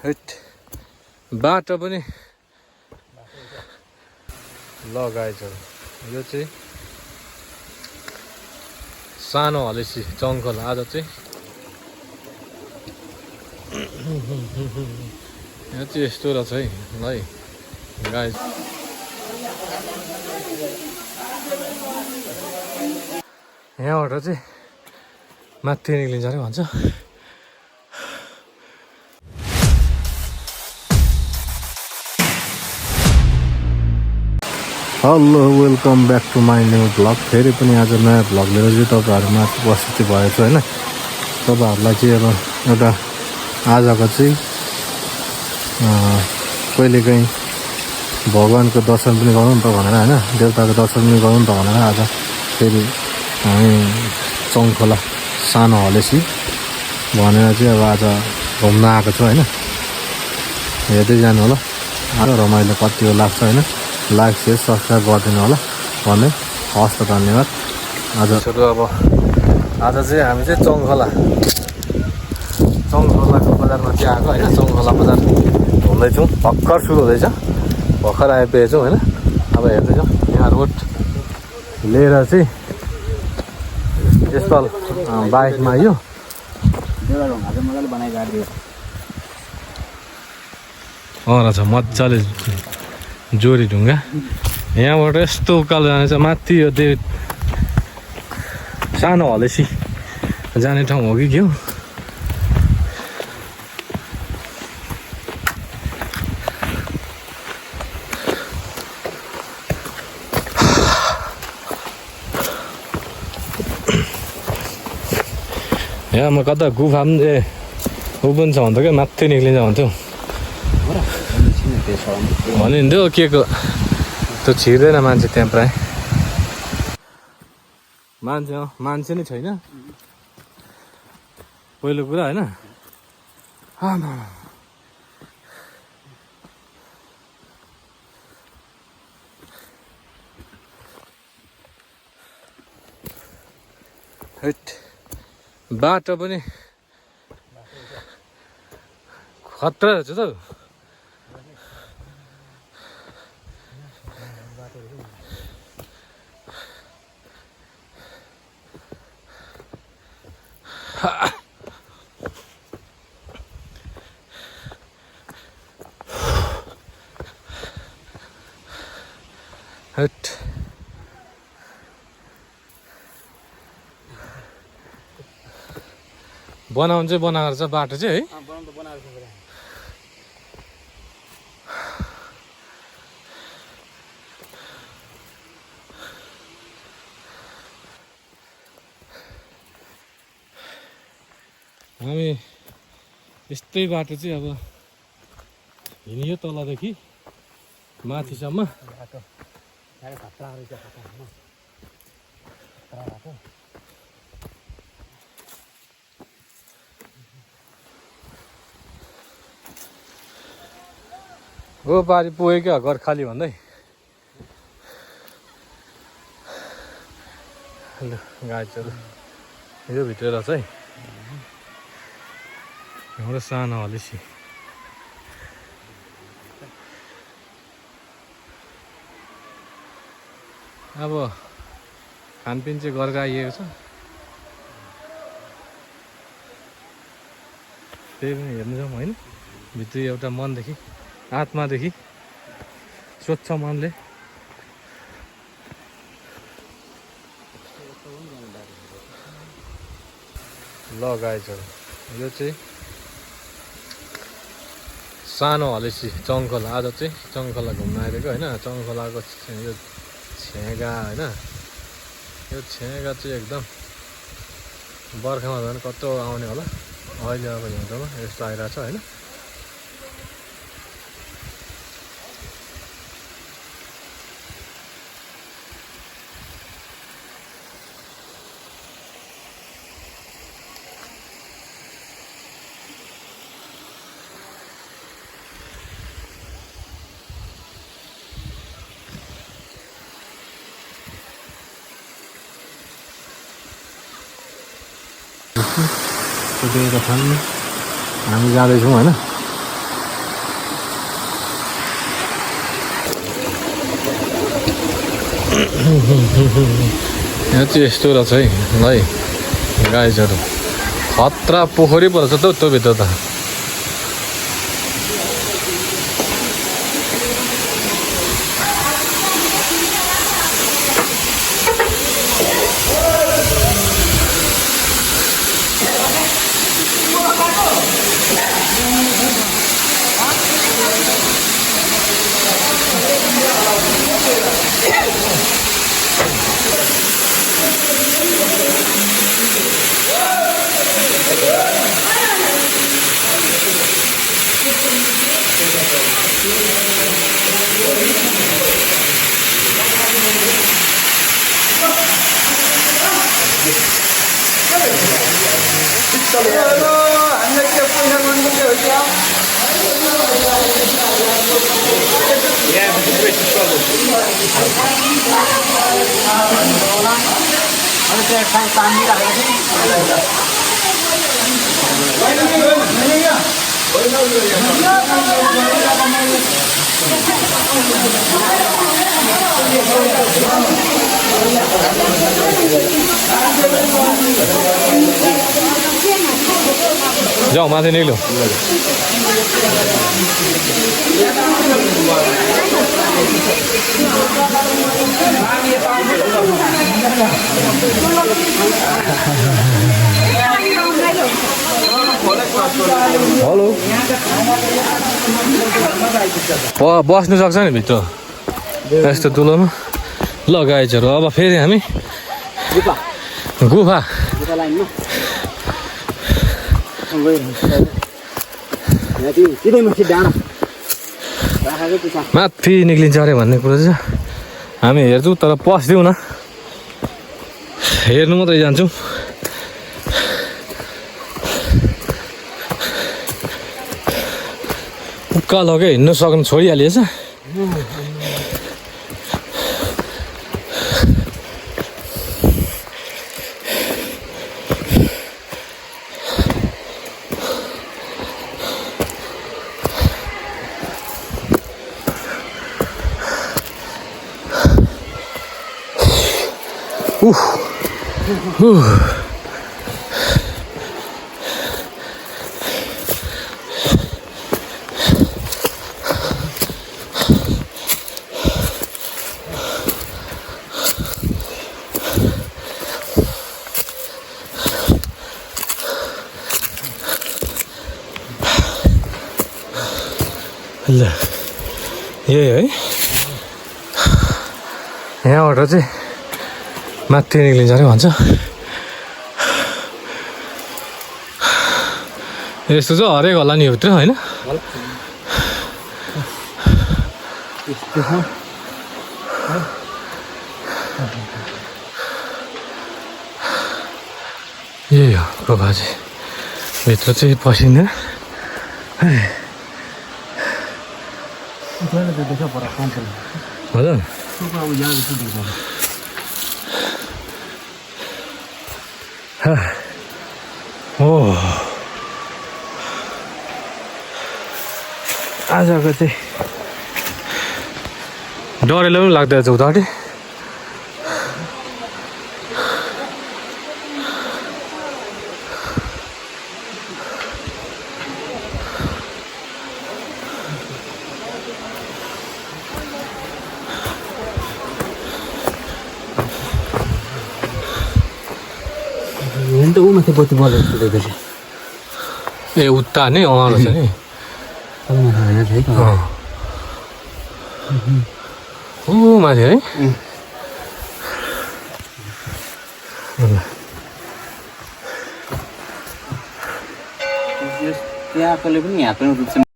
हैट बाटो पनि लगाएछ। यो चाहिँ सानो हलेसी जङ्गल आज चाहिँ यहाँ चाहिँ यस्तो रहेछ है ल है गाइस। यहाँबाट चाहिँ माथि निक्लिन्छ अरे भन्छ। Hello welcome back to my new vlog. फेरि पनि आज नयाँ भ्लग लिएर चाहिँ तपाईँहरूमा उपस्थित भएको छु होइन। तपाईँहरूलाई चाहिँ अब एउटा आजको चाहिँ कहिलेकाहीँ भगवान्को दर्शन पनि गरौँ नि त भनेर होइन, देवताको दर्शन पनि गरौँ नि त भनेर आज फेरि हामी चङखोला सानो हलेसी भनेर चाहिँ अब आज घुम्न आएको छु होइन। हेर्दै जानु होला आज रमाइलो कति हो लाग्छ होइन। लाइक सेयर सब्सक्राइब गरिदिनु होला भन्दै हस् त धन्यवाद। आज सुरु अब आज चाहिँ हामी चाहिँ चङखोलाको बजारमा चाहिँ आएको होइन। चङखोला बजार घुम्दैछौँ, भर्खर सुरु हुँदैछ, भर्खर आइपुगेछौँ होइन। अब हेर्दैछौँ यहाँ रोड लिएर चाहिँ यसपाल बाइकमा आइयो रहेछ मजाले जोरी ढुङ्गा। यहाँबाट यस्तो उकालो जाने चाहिँ माथि यो सानो हलेसी जाने ठाउँ हो कि के हो। यहाँ म कता गुफा पनि ऊ पनि छ भन्थ्यो क्या, माथि निक्लिन्छ भन्थ्यो भनिन्थ्यो के को त्यो छिर्दैन मान्छे त्यहाँ प्रायः मान्छे नै छैन पहिलो कुरा होइन। हैट बाटो पनि खतरा रहेछ त। हैट बनाउनु चाहिँ बनाएको छ बाटो चाहिँ है। हामी यस्तै बाटो चाहिँ अब हिँडियो तलदेखि माथिसम्म। हो पारि पुग्यो क्या घर खाली भन्दै। ल गाईहरू यो भित्र रहेछ है हाम्रो सानो हलेसी। अब खानपिन चाहिँ गरेर आइएको छ, त्यही पनि हेर्नु जाउँ होइन। भित्री एउटा मनदेखि आत्मादेखि स्वच्छ मनले ल गाईहरू यो चाहिँ सानो हलेसी चङखोला। आज चाहिँ चङखोला घुम्न आइरहेको होइन। चङखोलाको यो छेगा होइन, यो छेगा चाहिँ एकदम बर्खामा झन् कत्रो आउने होला। अहिले अब हिउँदोमा यस्तो आइरहेको छ होइन। हामी जाँदैछौँ होइन। यहाँ चाहिँ यस्तो रहेछ है ल है गाइजहरू खतरा पोखरी पर्छ त त्यो भित्र त जाऊ माथि निक्ल्यो हेलो बस्नु सक्छ नि भित्र यस्तो दुलोमा ल गाइजहरू अब फेरि हामी गुफा माथि निक्लिन्छ अरे भन्ने कुरो चाहिँ हामी हेर्छौँ तर पस्दिउँ न हेर्नु मात्रै जान्छौँ उकालो के हिँड्नु सक्नु छोडिहालिएछ ल यही है यहाँबाट चाहिँ माथि निक्लिन्छ अरे भन्छ यस्तो चाहिँ हरेक होला नि भित्र होइन यही हो गुफा चाहिँ भित्र चाहिँ पसिँदैन हजुर ओ आजको चाहिँ डरेलो पनि लाग्दैछ उतापट्टि माथि बत्ती बलेको ए उता नै अँगालो छ नि ऊ माथि है त्यहाँकोले पनि यहाँ पनि